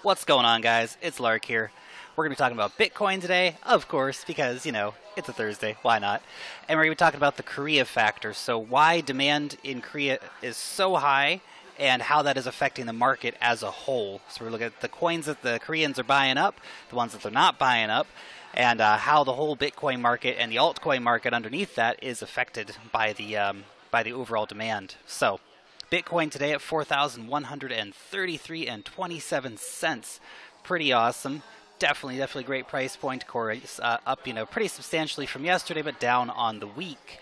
What's going on, guys? It's Lark here. We're going to be talking about Bitcoin today, of course, because, you know, it's a Thursday. Why not? And we're going to be talking about the Korea factor. So why demand in Korea is so high and how that is affecting the market as a whole. So we're looking at the coins that the Koreans are buying up, the ones that they're not buying up, and how the whole Bitcoin market and the altcoin market underneath that is affected by the overall demand. So Bitcoin today at 4,133.27 cents. Pretty awesome. Definitely great price point. Core's up, pretty substantially from yesterday, but down on the week.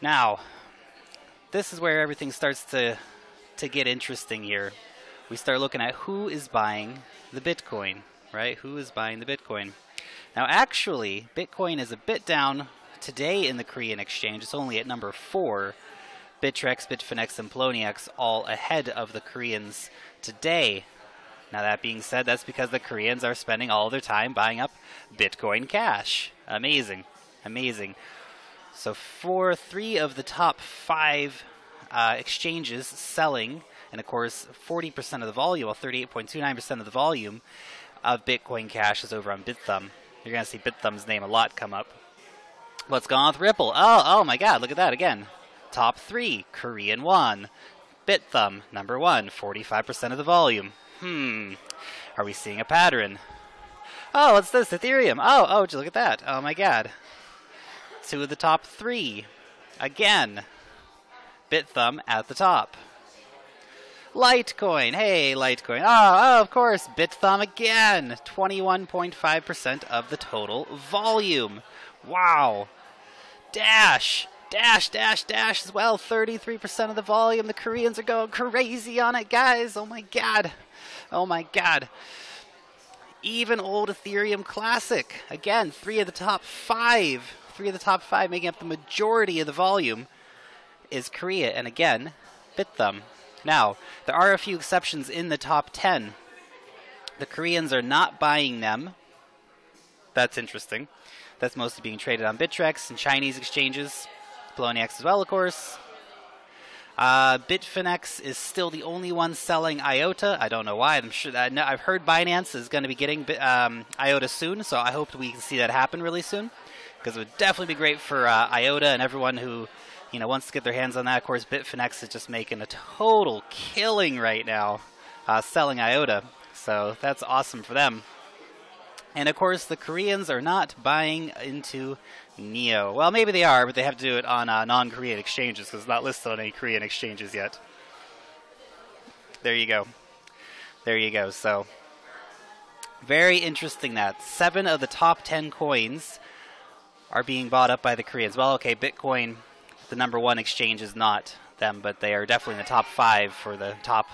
Now, this is where everything starts to get interesting here. We start looking at who is buying the Bitcoin, right? Who is buying the Bitcoin? Now, actually, Bitcoin is a bit down today in the Korean exchange. It's only at number 4. Bittrex, Bitfinex, and Poloniex all ahead of the Koreans today. Now, that being said, that's because the Koreans are spending all their time buying up Bitcoin Cash. Amazing. Amazing. So for 3 of the top 5 exchanges selling, and of course 40% of the volume, well 38.29% of the volume of Bitcoin Cash is over on Bithumb. You're going to see Bithumb's name a lot come up. What's going on with Ripple? Oh my god, look at that again. Top 3, Korean won. Bithumb, number 1, 45% of the volume. Are we seeing a pattern? Oh, what's this? Ethereum. Oh, look at that. Oh my god. 2 of the top 3. Again. Bithumb at the top. Litecoin. Hey, Litecoin. Oh, of course. Bithumb again. 21.5% of the total volume. Wow. Dash as well, 33% of the volume. The Koreans are going crazy on it, guys. Oh my god. Even old Ethereum Classic. Again, 3 of the top 5. 3 of the top 5 making up the majority of the volume is Korea. And again, Bithumb. Now, there are a few exceptions in the top 10. The Koreans are not buying them. That's interesting. That's mostly being traded on Bittrex and Chinese exchanges. Poloniex as well, of course. Bitfinex is still the only one selling IOTA. I don't know why. I'm sure that I've heard Binance is going to be getting IOTA soon, so I hope we can see that happen really soon, because it would definitely be great for IOTA and everyone who wants to get their hands on that. Of course, Bitfinex is just making a total killing right now selling IOTA, so that's awesome for them. And of course, the Koreans are not buying into NEO. Well, maybe they are, but they have to do it on non-Korean exchanges because it's not listed on any Korean exchanges yet. There you go. So, very interesting that 7 of the top 10 coins are being bought up by the Koreans. Well, okay, Bitcoin, the number 1 exchange, is not them, but they are definitely in the top 5 for the top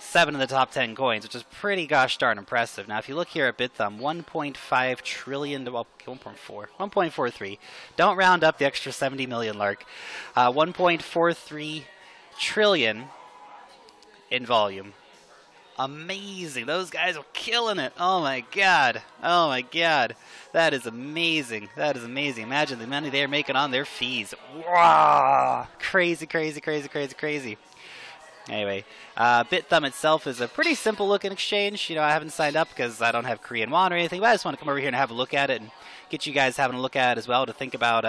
7 of the top 10 coins, which is pretty gosh darn impressive. Now, if you look here at Bithumb, 1.5 trillion, well, 1.43. Don't round up the extra 70 million, Lark. 1.43 trillion in volume. Amazing. Those guys are killing it. Oh my god. That is amazing. Imagine the money they're making on their fees. Wow. Crazy. Anyway, Bithumb itself is a pretty simple looking exchange. I haven't signed up because I don't have Korean won or anything, but I just want to come over here and have a look at it and get you guys having a look at it as well to think about,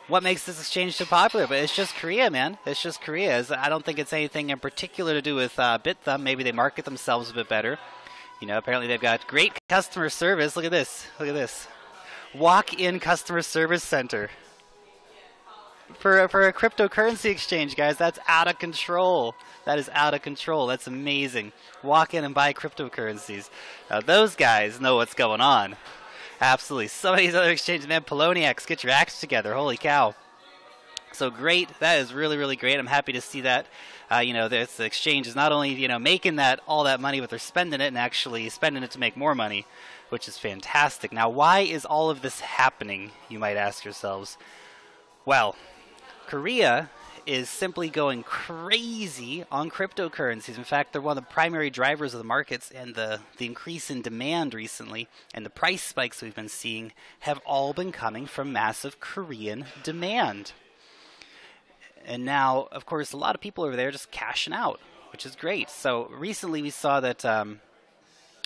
what makes this exchange so popular. But it's just Korea, man. It's just Korea. I don't think it's anything in particular to do with Bithumb. Maybe they market themselves a bit better. Apparently they've got great customer service. Look at this. Walk-in customer service center. For a cryptocurrency exchange, guys, that's out of control. That's amazing. Walk in and buy cryptocurrencies. Now, those guys know what's going on. Absolutely. Some of these other exchanges, man, Poloniex, get your acts together. Holy cow. So great. That is really great. I'm happy to see that. The exchange is not only, making all that money, but they're spending it and actually spending it to make more money, which is fantastic. Now, why is all of this happening, you might ask yourselves? Well, Korea is simply going crazy on cryptocurrencies. In fact, they're one of the primary drivers of the markets, and the increase in demand recently and the price spikes we've been seeing have all been coming from massive Korean demand. And now, of course, a lot of people over there just cashing out. which is great. So recently we saw that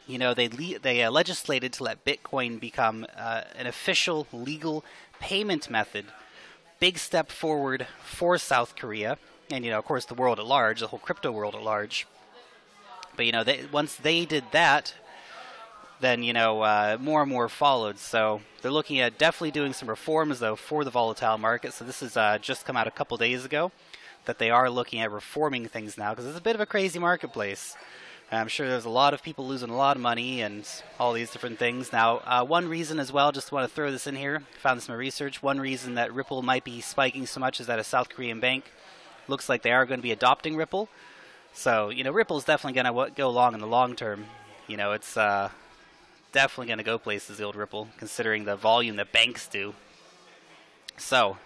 you know, they legislated to let Bitcoin become an official legal payment method. Big step forward for South Korea, and you know, of course, the world at large, the whole crypto world at large. But you know, once they did that, then you know, more and more followed. So they're looking at definitely doing some reforms though for the volatile market. So this has just come out a couple days ago that they are looking at reforming things now, because it's a bit of a crazy marketplace. I'm sure there's a lot of people losing a lot of money and all these different things. Now, one reason as well, just want to throw this in here, found this in my research, one reason that Ripple might be spiking so much is that a South Korean bank looks like they are going to be adopting Ripple. So, you know, Ripple's definitely going to go long in the long term. You know, it's definitely going to go places, the old Ripple, considering the volume that banks do. So,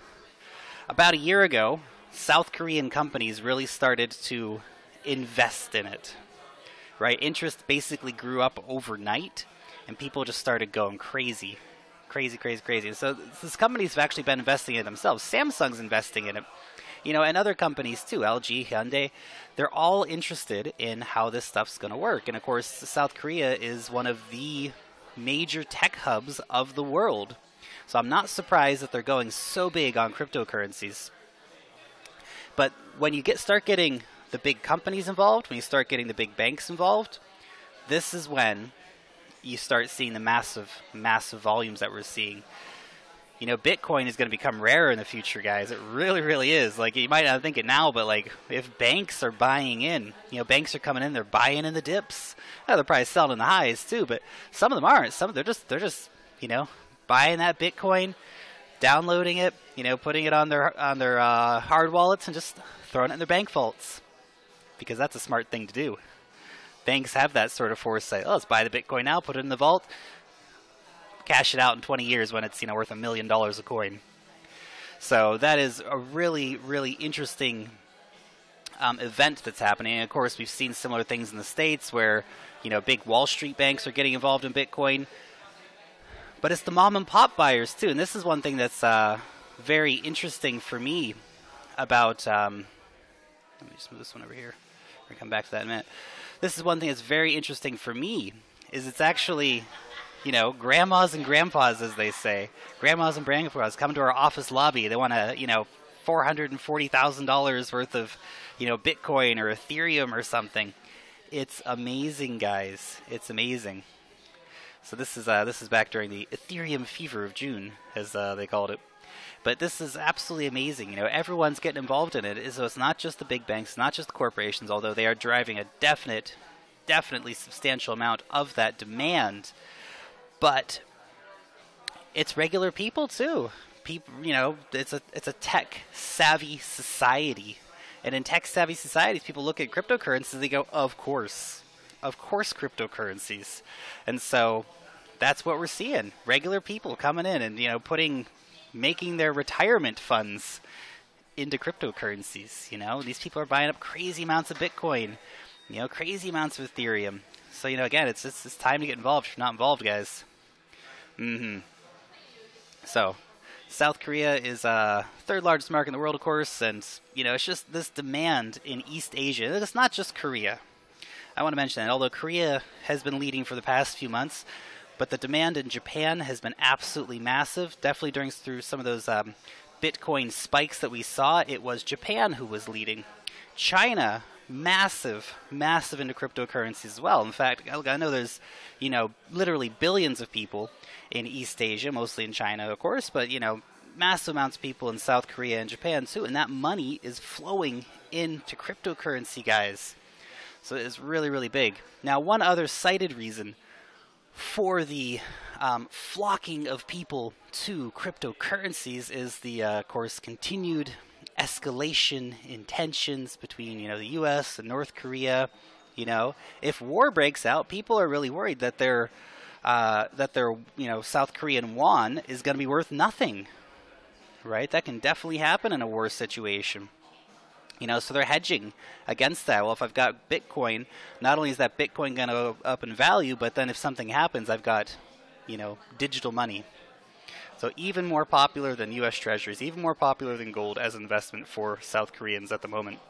about a year ago, South Korean companies really started to invest in it. Right, interest basically grew up overnight, and people just started going crazy. And so these companies have actually been investing in it themselves. Samsung's investing in it, you know, and other companies too, LG, Hyundai. They're all interested in how this stuff's going to work. And of course, South Korea is one of the major tech hubs of the world. So I'm not surprised that they're going so big on cryptocurrencies. But when you start getting the big companies involved, when you start getting the big banks involved, this is when you start seeing the massive volumes that we're seeing. You know, Bitcoin is going to become rare in the future, guys. It really is. Like, you might not think it now, but like, if banks are buying in, you know, banks are coming in, they're buying in the dips. Now, they're probably selling in the highs too, but some of them aren't. Some they're just you know, buying that Bitcoin, downloading it, you know, putting it on their hard wallets and just throwing it in their bank vaults. Because that's a smart thing to do. Banks have that sort of foresight. Oh, let's buy the Bitcoin now, put it in the vault, cash it out in 20 years when it's, you know, worth $1 million a coin. So that is a really interesting event that's happening. And of course, we've seen similar things in the States where, you know, big Wall Street banks are getting involved in Bitcoin. But it's the mom and pop buyers too. And this is one thing that's very interesting for me about... let me just move this one over here. We'll come back to that in a minute. This is one thing that's very interesting for me, is it's actually, you know, grandmas and grandpas, as they say. Grandmas and grandpas come to our office lobby. They want to, you know, $440,000 worth of, you know, Bitcoin or Ethereum or something. It's amazing, guys. It's amazing. So this is back during the Ethereum fever of June, as they called it. But this is absolutely amazing. You know, everyone's getting involved in it. So it's not just the big banks, not just the corporations, although they are driving a definitely substantial amount of that demand. But it's regular people too. People, you know, it's a tech savvy society, and in tech savvy societies, people look at cryptocurrencies and they go, of course cryptocurrencies, and so that's what we're seeing. Regular people coming in and, you know, making their retirement funds into cryptocurrencies. You know, these people are buying up crazy amounts of Bitcoin, you know, crazy amounts of Ethereum. So, you know, again, it's time to get involved if you're not involved, guys. So, South Korea is third largest market in the world, of course, and, you know, it's just this demand in East Asia. And it's not just Korea. I want to mention that, although Korea has been leading for the past few months, but the demand in Japan has been absolutely massive. Definitely through some of those Bitcoin spikes that we saw, it was Japan who was leading. China, massive into cryptocurrencies as well. In fact, I know there's, you know, literally billions of people in East Asia, mostly in China, of course, but, you know, massive amounts of people in South Korea and Japan too, and that money is flowing into cryptocurrency, guys. So it is really big. Now, one other cited reason for the flocking of people to cryptocurrencies is the, of course, continued escalation in tensions between, you know, the U.S. and North Korea. You know, if war breaks out, people are really worried that their you know, South Korean won is going to be worth nothing, right? That can definitely happen in a war situation. You know, so they're hedging against that. Well, if I've got Bitcoin, not only is that Bitcoin going to go up in value, but then if something happens, I've got, you know, digital money. So even more popular than U.S. Treasuries, even more popular than gold as an investment for South Koreans at the moment.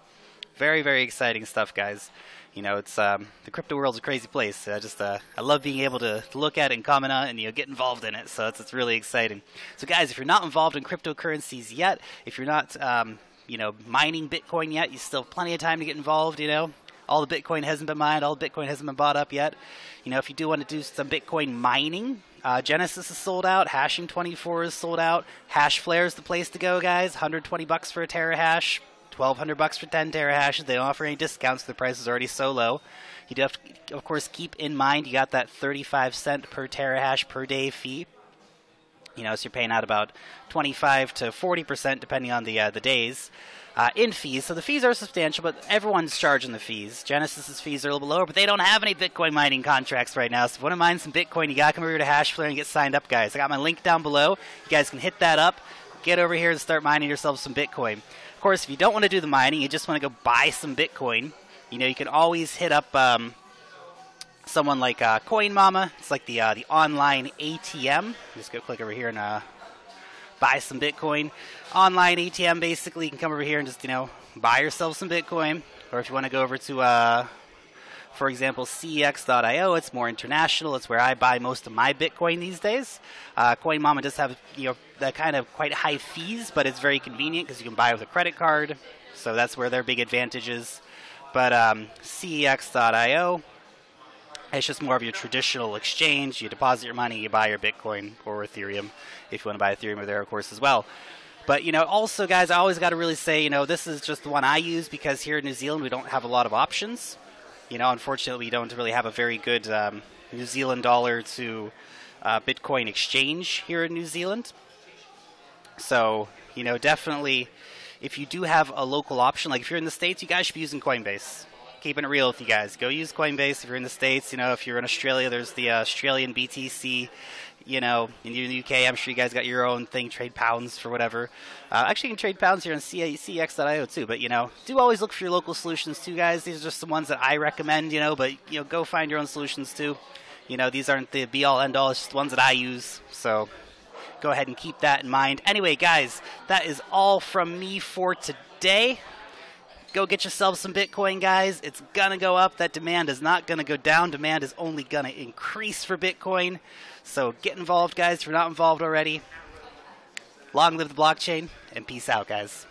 Very, very exciting stuff, guys. You know, it's the crypto world's a crazy place. I love being able to look at it and comment on it and, you know, get involved in it. So it's really exciting. So guys, if you're not involved in cryptocurrencies yet, if you're not you know, mining Bitcoin yet, you still have plenty of time to get involved. You know, all the Bitcoin hasn't been mined, all the Bitcoin hasn't been bought up yet. You know, if you do want to do some Bitcoin mining, Genesis is sold out, Hashing 24 is sold out, Hashflare is the place to go, guys. $120 for a terahash. $1,200 for 10 terahashes. They don't offer any discounts. The price is already so low. You do have to, of course, keep in mind you got that 35-cent per terahash per day fee. You know, so you're paying out about 25 to 40% depending on the days in fees. So the fees are substantial, but everyone's charging the fees. Genesis's fees are a little bit lower, but they don't have any Bitcoin mining contracts right now. So if you want to mine some Bitcoin, you got to come over to Hashflare and get signed up, guys. I got my link down below. You guys can hit that up. Get over here and start mining yourself some Bitcoin. Of course, if you don't want to do the mining, you just want to go buy some Bitcoin, you know, you can always hit up someone like Coinmama. It's like the online ATM. Just go click over here and buy some Bitcoin. Online ATM, basically, you can come over here and just, you know, buy yourself some Bitcoin. Or if you want to go over to, for example, CEX.io, it's more international. It's where I buy most of my Bitcoin these days. Coinmama does have, you know, that kind of quite high fees, but it's very convenient because you can buy with a credit card. So that's where their big advantage is. But CEX.io, it's just more of your traditional exchange. You deposit your money, you buy your Bitcoin or Ethereum, if you want to buy Ethereum over there, of course, as well. But, you know, also, guys, I always got to really say, you know, this is just the one I use because here in New Zealand we don't have a lot of options. You know, unfortunately, we don't really have a very good New Zealand dollar to Bitcoin exchange here in New Zealand. So, you know, definitely, if you do have a local option, like if you're in the States, you guys should be using Coinbase. Keeping it real with you guys. Go use Coinbase if you're in the States. You know, if you're in Australia, there's the Australian BTC. You know, in the UK, I'm sure you guys got your own thing, trade pounds for whatever. Actually, you can trade pounds here on CEX.io too, but, you know, do always look for your local solutions too, guys. These are just the ones that I recommend, you know, but, you know, go find your own solutions too. You know, these aren't the be-all, end-all. It's just the ones that I use, so go ahead and keep that in mind. Anyway, guys, that is all from me for today. Go get yourself some Bitcoin, guys. It's going to go up. That demand is not going to go down. Demand is only going to increase for Bitcoin. So get involved, guys, if you're not involved already. Long live the blockchain, and peace out, guys.